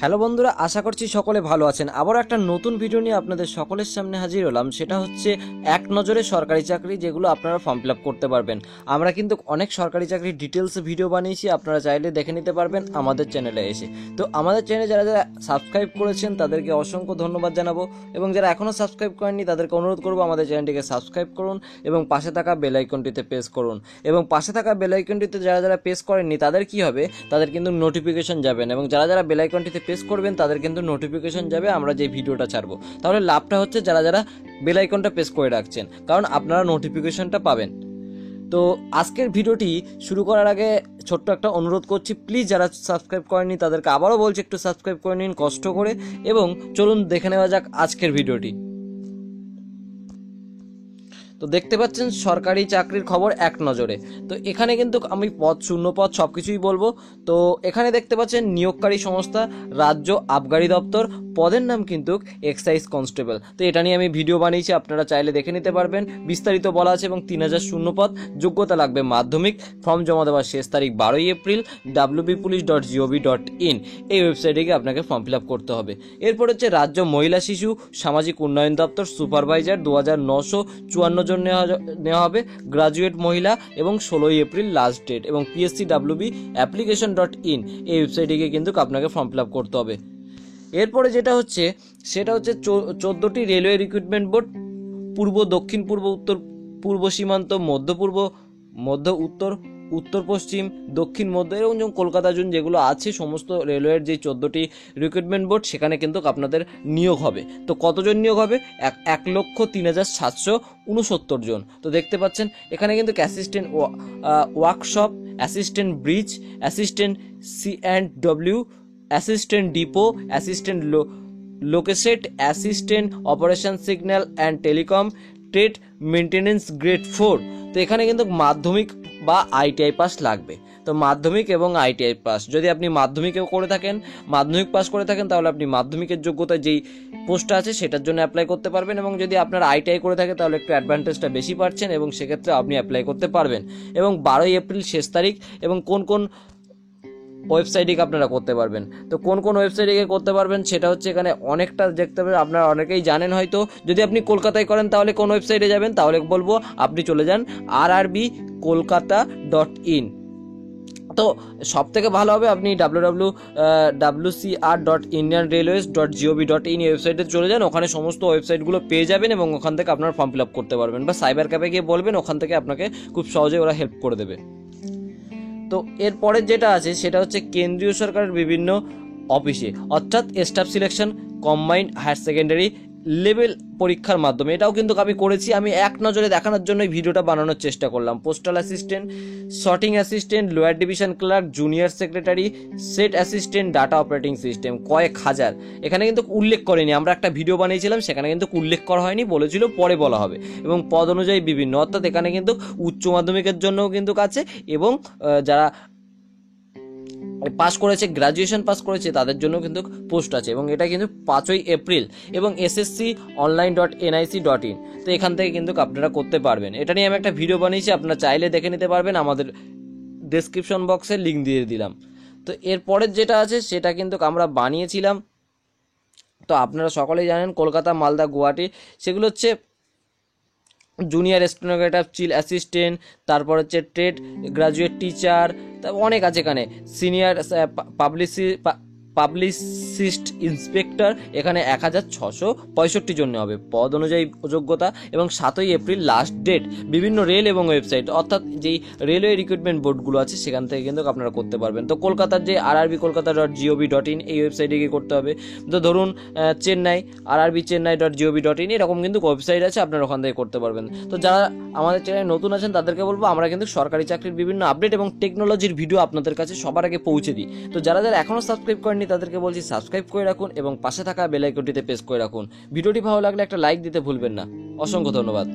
Hello বন্ধুরা, আশা করছি সকলে ভালো আছেন। আবার একটা নতুন ভিডিও নিয়ে আপনাদের সকলের সামনে হাজির হলাম। সেটা হচ্ছে এক নজরে সরকারি চাকরি, যেগুলো আপনারা ফর্ম ফিল আপ করতে পারবেন। আমরা কিন্তু অনেক সরকারি চাকরির ডিটেলস ভিডিও বানিয়েছি, আপনারা চাইলে দেখে নিতে পারবেন আমাদের চ্যানেলে এসে। তো আমাদের চ্যানেলে যারা যারা সাবস্ক্রাইব করেছেন তাদেরকে অসংখ্য ধন্যবাদ জানাবো, এবং যারা এখনও সাবস্ক্রাইব করেননি তাদেরকে অনুরোধ করবো আমাদের চ্যানেলটিকে সাবস্ক্রাইব করুন এবং পাশে থাকা বেল আইকনটিতে প্রেস করুন। এবং পাশে থাকা বেল আইকনটিতে যারা যারা প্রেস করেননি তাদের কি হবে, তাদের কিন্তু নোটিফিকেশন যাবেন, এবং যারা যারা বেল আইকনটিতে প্রেস করবেন তাদের কিন্তু নোটিফিকেশন যাবে আমরা যে ভিডিওটা ছাড়বো। তাহলে লাভটা হচ্ছে যারা যারা বেল আইকনটা প্রেস করে রাখছেন, কারণ আপনারা নোটিফিকেশনটা পাবেন। তো আজকের ভিডিওটি শুরু করার আগে ছোট্ট একটা অনুরোধ করছি, প্লিজ যারা সাবস্ক্রাইব করেননি তাদেরকে আবারও বলছি একটু সাবস্ক্রাইব করে নিন কষ্ট করে, এবং চলুন দেখে নেওয়া যাক আজকের ভিডিওটি। তো দেখতে পাচ্ছেন সরকারি চাকরির খবর এক নজরে। তো এখানে কিন্তু আমি পদ, শূন্য পদ সব কিছুই বলবো। তো এখানে দেখতে পাচ্ছেন নিয়োগকারী সংস্থা রাজ্য আবগারি দপ্তর, পদের নাম কিন্তু এক্সাইজ কনস্টেবল। তো এটা নিয়ে আমি ভিডিও বানিয়েছি, আপনারা চাইলে দেখে নিতে পারবেন, বিস্তারিত বলা আছে। এবং 3000 শূন্য পদ, যোগ্যতা লাগবে মাধ্যমিক, ফর্ম জমা দেওয়ার শেষ তারিখ 12ই এপ্রিল, wbpolice.gov.in এই ওয়েবসাইটে গিয়ে আপনাকে ফর্ম ফিল আপ করতে হবে। এরপর হচ্ছে রাজ্য মহিলা শিশু সামাজিক উন্নয়ন দপ্তর সুপারভাইজার, 2954 জন নেওয়া হবে, গ্রাজুয়েট মহিলা, এবং 16ই এপ্রিল লাস্ট ডেট। এবং pscwbapplication.in এই ওয়েবসাইটে গিয়ে কিন্তু আপনাকে ফর্ম ফিল আপ করতে হবে। এরপরে যেটা হচ্ছে সেটা হচ্ছে 14টি রেলওয়ে রিক্রুটমেন্ট বোর্ড, পূর্ব, দক্ষিণ পূর্ব, উত্তর পূর্ব সীমান্ত, মধ্য পূর্ব, মধ্য উত্তর, উত্তর পশ্চিম, দক্ষিণ মধ্য, এবং কলকাতা জোন যেগুলো আছে সমস্ত রেলওয়ের যে 14টি রিক্রুটমেন্ট বোর্ড, সেখানে কিন্তু আপনাদের নিয়োগ হবে। তো কতজন নিয়োগ হবে? 1,03,769 জন। তো দেখতে পাচ্ছেন এখানে কিন্তু assistant workshop, assistant bridge, assistant C&W, assistant depot, assistant loco shed, assistant operation signal and telecom, trade maintenance grade 4। তো এখানে কিন্তু মাধ্যমিক বা ITI পাস লাগবে। তো মাধ্যমিক এবং ITI পাস, যদি আপনি মাধ্যমিকেও করে থাকেন, মাধ্যমিক পাস করে থাকেন, তাহলে আপনি মাধ্যমিকের যোগ্যতায় যেই পোস্টটা আছে সেটার জন্য অ্যাপ্লাই করতে পারবেন। এবং যদি আপনার ITI করে থাকে তাহলে একটু অ্যাডভান্টেজটা বেশি পাচ্ছেন, এবং সেক্ষেত্রে আপনি অ্যাপ্লাই করতে পারবেন। এবং 12ই এপ্রিল শেষ তারিখ। এবং কোন কোন ওয়েবসাইটে আপনারা করতে পারবেন, তো কোন কোন ওয়েবসাইটে করতে পারবেন সেটা হচ্ছে এখানে অনেকটা দেখতে পাবেন, আপনারা অনেকেই জানেন হয়তো। যদি আপনি কলকাতায় করেন তাহলে কোন ওয়েবসাইটে যাবেন, তাহলে বলবো আপনি চলে যান rrbkolkata.in। তো সব থেকে ভালো হবে আপনি www.wcr.indianrailways.gov.in এই ওয়েবসাইটে চলে যান, ওখানে সমস্ত ওয়েবসাইটগুলো পেয়ে যাবেন, এবং ওখান থেকে আপনারা ফর্ম ফিল আপ করতে পারবেন, বা সাইবার ক্যাফে গিয়ে বলবেন, ওখান থেকে আপনাকে খুব সহজে ওরা হেল্প করে দেবে। তো এরপরে যেটা আছে সেটা হচ্ছে কেন্দ্রীয় সরকারের বিভিন্ন অফিসে, অর্থাৎ staff selection combined higher secondary level পরীক্ষার মাধ্যমে, এটাও কিন্তু আমি করেছি। আমি এক নজরে দেখানোর জন্য ভিডিওটা বানানোর চেষ্টা করলাম। Postal assistant, sorting assistant, lower division clerk, junior secretary, set assistant, data operating system, কয়েক হাজার। এখানে কিন্তু উল্লেখ করেনি, আমরা একটা ভিডিও বানিয়েছিলাম সেখানে কিন্তু উল্লেখ করা হয়নি, বলেছিল পরে বলা হবে। এবং পদ অনুযায়ী বিভিন্ন, অর্থাৎ এখানে কিন্তু উচ্চ মাধ্যমিকের জন্যও কিন্তু আছে, এবং যারা পাস করেছে, গ্রাজুয়েশন পাস করেছে, তাদের জন্য কিন্তু পোস্ট আছে। এবং এটা কিন্তু 5ই এপ্রিল। এবং ssconline.nic.in, তো এখান থেকে কিন্তু আপনারা করতে পারবেন। এটা নিয়ে আমি একটা ভিডিও বানিয়েছি, আপনারা চাইলে দেখে নিতে পারবেন, আমাদের ডেসক্রিপশন বক্সে লিঙ্ক দিয়ে দিলাম। তো এরপরের যেটা আছে সেটা কিন্তু আমরা বানিয়েছিলাম, তো আপনারা সকলেই জানেন, কলকাতা, মালদা, গুয়াহাটি, সেগুলো হচ্ছে জুনিয়র স্টেনোগ্রাফার, চিল অ্যাসিস্ট্যান্ট, তারপর হচ্ছে ট্রেড গ্রাজুয়েট টিচার, অনেক আছে এখানে, সিনিয়র পাবলিসিস্ট ইন্সপেক্টর, এখানে 1665 জন হবে, পদ অনুযায়ী যোগ্যতা। এবং 7ই এপ্রিল লাস্ট ডেট। বিভিন্ন রেল এবং ওয়েবসাইট, অর্থাৎ যেই রেলওয়ে রিক্রুটমেন্ট বোর্ডগুলো আছে সেখান থেকে কিন্তু আপনারা করতে পারবেন। তো কলকাতার যে rrbkolkata.gov.in এই ওয়েবসাইটে গিয়ে করতে হবে। তো ধরুন চেন্নাই, rrbchennai.gov.in এরকম কিন্তু ওয়েবসাইট আছে, আপনারা ওখান থেকে করতে পারবেন। তো যারা আমাদের চ্যানেলে নতুন আছেন তাদেরকে বলবো, আমরা কিন্তু সরকারি চাকরির বিভিন্ন আপডেট এবং টেকনোলজির ভিডিও আপনাদের কাছে সবার আগে পৌঁছে দিই। তো যারা যারা এখনও সাবস্ক্রাইব করেননি তাদেরকে বলছি সাবস্ক্রাইব করে রাখুন, এবং পাশে থাকা বেল আইকনটিতে প্রেস করে রাখুন। ভিডিওটি ভালো লাগলে একটা লাইক দিতে ভুলবেন না। অসংখ্য ধন্যবাদ।